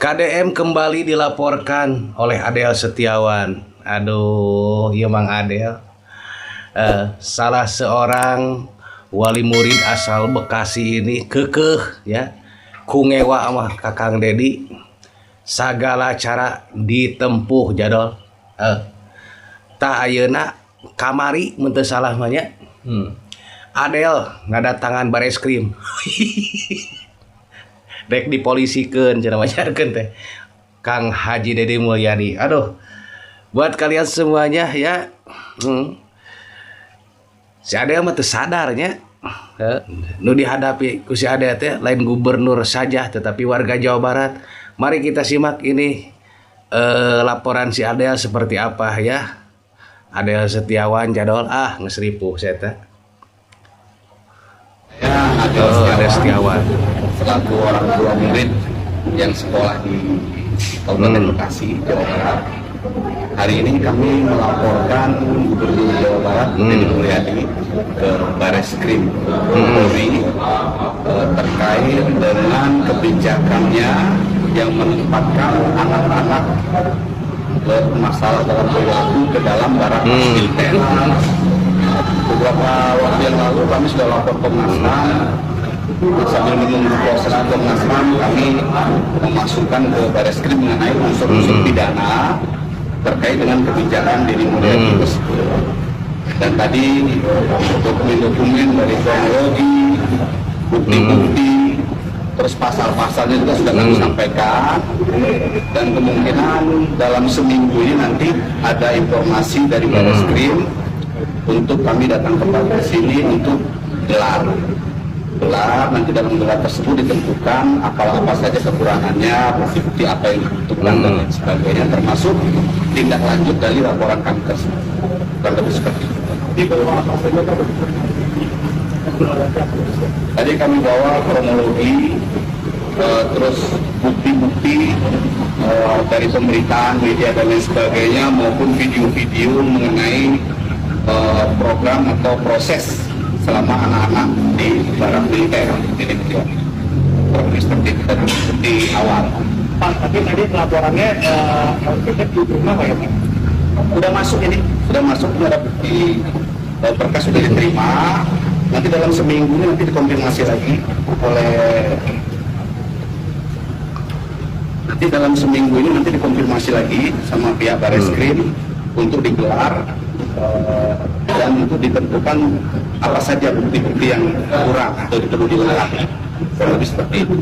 KDM kembali dilaporkan oleh Adel Setiawan. Aduh, iya Mang Adel. Salah seorang wali murid asal Bekasi ini kekeh ya, kungewa sama Kakang Dedi. Sagala cara ditempuh jadol. Tak ayeuna kamari menteu salah mah nya. Adel ngadatangan bareskrim. Dek dipolisikeun cenah majarkeun teh Kang Haji Dedi Mulyadi. Aduh, buat kalian semuanya ya, si Adel mah teu sadarnya nu dihadapi ku si Adel teh lain gubernur saja tetapi warga Jawa Barat. Mari kita simak ini laporan si Adel seperti apa ya. Adel Setiawan jadol geus ripuh saya teh. Adel Setiawan selaku orang tua murid yang sekolah di Kabupaten Bekasi, Jawa Barat. Hari ini kami melaporkan Gubernur Jawa Barat Dedi Mulyadi ke Bareskrim Polri terkait dengan kebijakannya yang menempatkan anak-anak bermasalah dalam perilaku ke dalam barang militer. Beberapa waktu yang lalu kami sudah lapor Komnas HAM. Sambil menunggu proses Komnas HAM, kami memasukkan ke Bareskrim mengenai unsur-unsur pidana terkait dengan kebijakan Dedi Mulyadi tersebut. Dan tadi dokumen-dokumen dari kronologi, bukti-bukti, terus pasal-pasalnya juga sudah kami sampaikan. Dan kemungkinan dalam seminggu ini nanti ada informasi dari Bareskrim untuk kami datang kembali ke sini untuk gelar. Nanti dalam gelar tersebut ditentukan apa saja kekurangannya, bukti apa yang dibutuhkan dan lain sebagainya, termasuk tindak lanjut dari laporan kami tersebut. Dan lebih seperti itu. Tadi kami bawa kronologi, terus bukti-bukti dari pemberitaan, media dan lain sebagainya, maupun video-video mengenai program atau proses selama anak-anak di barang militer ini seperti awal. Pak, tapi tadi laporannya kita di rumah Pak ya Pak? Sudah masuk ini, ada bukti, berkas sudah diterima. Nanti dalam seminggu ini nanti dikonfirmasi lagi sama pihak Bareskrim untuk digelar dan untuk ditentukan apa saja bukti-bukti yang kurang atau perlu dilengkapi. Lebih seperti itu.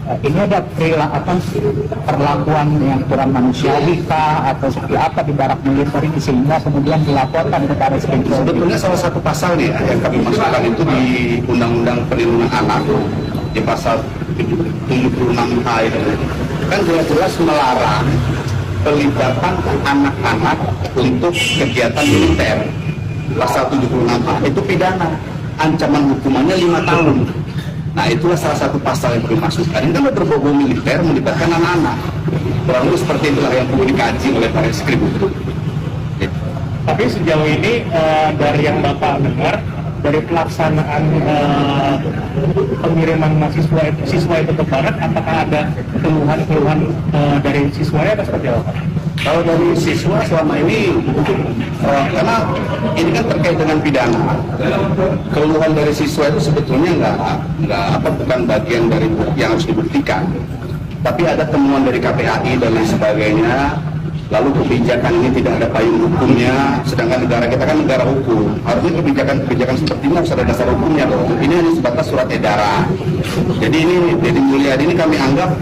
Ini ada perlakuan yang kurang manusiawi kah atau seperti apa di barak militer ini sehingga kemudian dilaporkan ke Bareskrim? Sebetulnya salah satu pasal nih yang kami masukkan itu di Undang-Undang Perlindungan Anak di pasal 76H itu kan jelas-jelas melarang pelibatan anak-anak untuk kegiatan militer. Pasal 76A itu pidana, ancaman hukumannya 5 tahun. Nah, itulah salah satu pasal yang perlu dimasukkan. Ini kan berbau militer melibatkan anak-anak. Kurang lebih seperti itulah yang perlu dikaji oleh Bareskrim. Tapi sejauh ini dari yang Bapak dengar, dari pelaksanaan pengiriman siswa itu ke barat, apakah ada keluhan-keluhan dari siswanya atau seperti apa? Kalau dari siswa selama ini, karena ini kan terkait dengan pidana, keluhan dari siswa itu sebetulnya bukan bagian dari yang harus dibuktikan, tapi ada temuan dari KPAI dan lain sebagainya. Lalu kebijakan ini tidak ada payung hukumnya, sedangkan negara kita kan negara hukum. Harusnya kebijakan seperti ini harus ada dasar hukumnya dong. Ini hanya sebatas surat edaran. Jadi ini Dedi Mulyadi ini kami anggap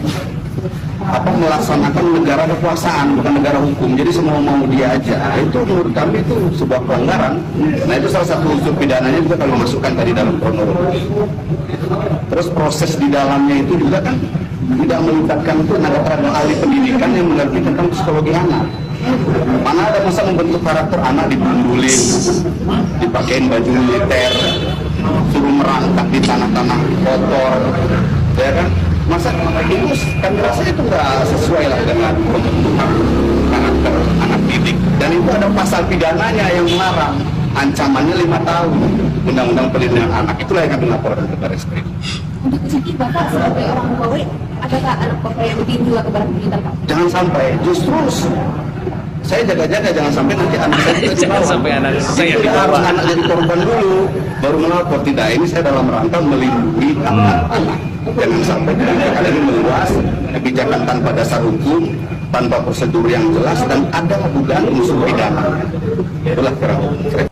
melaksanakan negara kekuasaan, bukan negara hukum. Jadi semua mau dia aja. Itu menurut kami itu sebuah pelanggaran. Nah, itu salah satu unsur pidananya juga kami masukkan tadi dalam kronologi. Terus proses di dalamnya itu juga kan tidak melibatkan tenaga ahli pendidikan yang mengerti tentang psikologi anak. Mana ada masa membentuk karakter anak dibundulin, dipakein baju militer, suruh merangkak di tanah-tanah kotor, ya kan? Masa itu kami rasa itu nggak sesuai lah dengan pembentukan karakter anak didik. Dan itu ada pasal pidananya yang melarang, ancamannya 5 tahun. Undang-Undang Perlindungan Anak, itulah yang kami laporkan ke Bareskrim. Untuk jadi Bapak sebagai orang tua, adakah anak bapak yang tinju atau barang militer Pak? Jangan sampai, justru saya jaga-jaga jangan sampai nanti anak saya kita Jangan dibawa. sampai anak saya Itu dibawa. harus anak jadi korban dulu, baru melapor. Tidak, ini saya dalam rangka melindungi anak-anak. Jangan sampai kebijakan ini meluas, kebijakan tanpa dasar hukum, tanpa prosedur yang jelas, dan ada dugaan unsur pidana. Itulah kira-kira.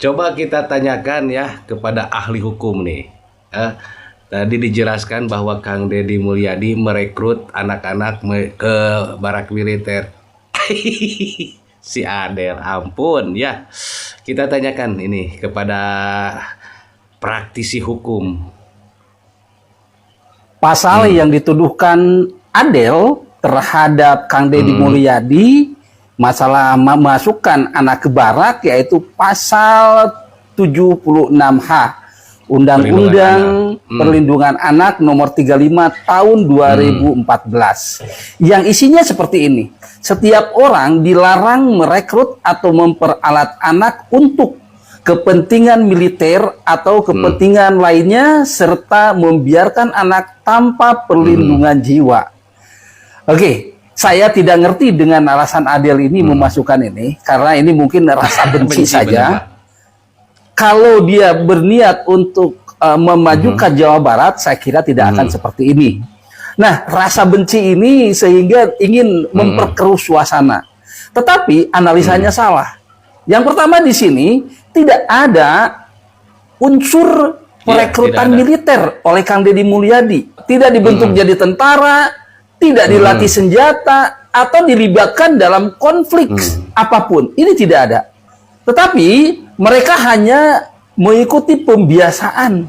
Coba kita tanyakan ya kepada ahli hukum nih. Tadi dijelaskan bahwa Kang Deddy Mulyadi merekrut anak-anak ke barak militer. Si Adel, ampun ya. Kita tanyakan ini kepada praktisi hukum. Pasal yang dituduhkan Adel terhadap Kang Deddy Mulyadi masalah memasukkan anak ke barak yaitu pasal 76H Undang-Undang Perlindungan Anak nomor 35 tahun 2014 yang isinya seperti ini. Setiap orang dilarang merekrut atau memperalat anak untuk kepentingan militer atau kepentingan lainnya serta membiarkan anak tanpa perlindungan jiwa. Oke, saya tidak ngerti dengan alasan Adel ini memasukkan ini karena ini mungkin rasa benci saja. benar, Pak. Kalau dia berniat untuk memajukan Jawa Barat, saya kira tidak akan seperti ini. Nah, rasa benci ini sehingga ingin memperkeruh suasana. Tetapi analisanya salah. Yang pertama di sini tidak ada unsur perekrutan tidak ada. militer oleh Kang Deddy Mulyadi. Tidak dibentuk jadi tentara, tidak dilatih senjata, atau dilibatkan dalam konflik apapun. Ini tidak ada. Tetapi mereka hanya mengikuti pembiasaan,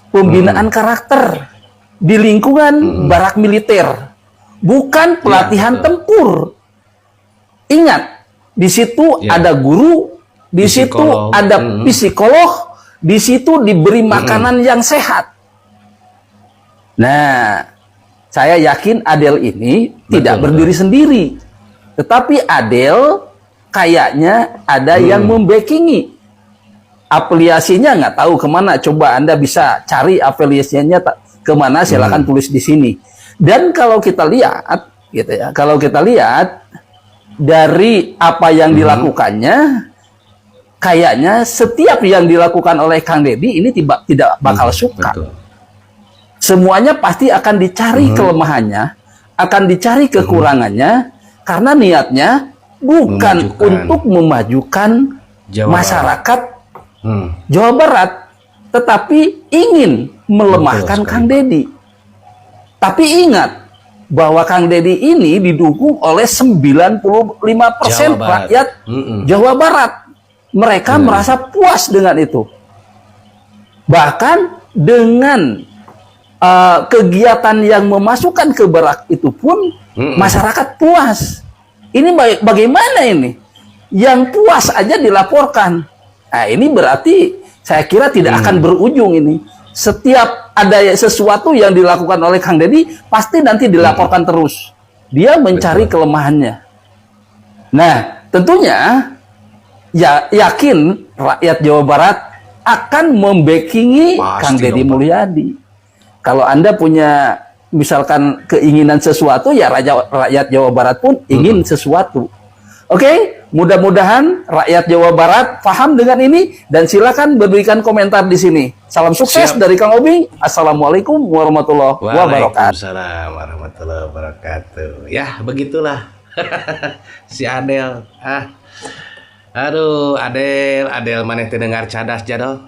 pembinaan karakter di lingkungan barak militer, bukan pelatihan tempur. Ingat, di situ ada guru, di situ Psikolog. ada psikolog, di situ diberi makanan yang sehat. Nah, saya yakin Adel ini tidak berdiri sendiri, tetapi Adel kayaknya ada yang membackingi. Afiliasinya nggak tahu kemana. Coba Anda bisa cari afiliasinya kemana, silakan tulis di sini. Dan kalau kita lihat, gitu ya, kalau kita lihat dari apa yang dilakukannya, kayaknya setiap yang dilakukan oleh Kang Deddy ini tidak bakal suka. Betul. Semuanya pasti akan dicari kelemahannya, akan dicari kekurangannya, karena niatnya bukan untuk memajukan Jawa masyarakat Barat. Jawa Barat, tetapi ingin melemahkan Betul sekali, Kang Deddy. Tapi ingat bahwa Kang Deddy ini didukung oleh 95% Jawa Barat. rakyat Jawa Barat. Mereka merasa puas dengan itu. Bahkan dengan kegiatan yang memasukkan ke barak itu pun masyarakat puas. Ini bagaimana ini? Yang puas aja dilaporkan. Nah, ini berarti saya kira tidak akan berujung ini. Setiap ada sesuatu yang dilakukan oleh Kang Deddy, pasti nanti dilaporkan terus. Dia mencari kelemahannya. Nah, tentunya yakin rakyat Jawa Barat akan membackingi Pasti Kang Deddy dong, Pak. Mulyadi. Kalau Anda punya misalkan keinginan sesuatu, ya rakyat Jawa Barat pun ingin sesuatu. Oke, mudah-mudahan rakyat Jawa Barat paham dengan ini dan silakan berikan komentar di sini. Salam sukses dari Kang Obi. Assalamualaikum warahmatullahi wabarakatuh. Waalaikumsalam warahmatullahi wabarakatuh. Ya, begitulah si Adel. Aduh, Adel maneh teu dengar cadas jadol.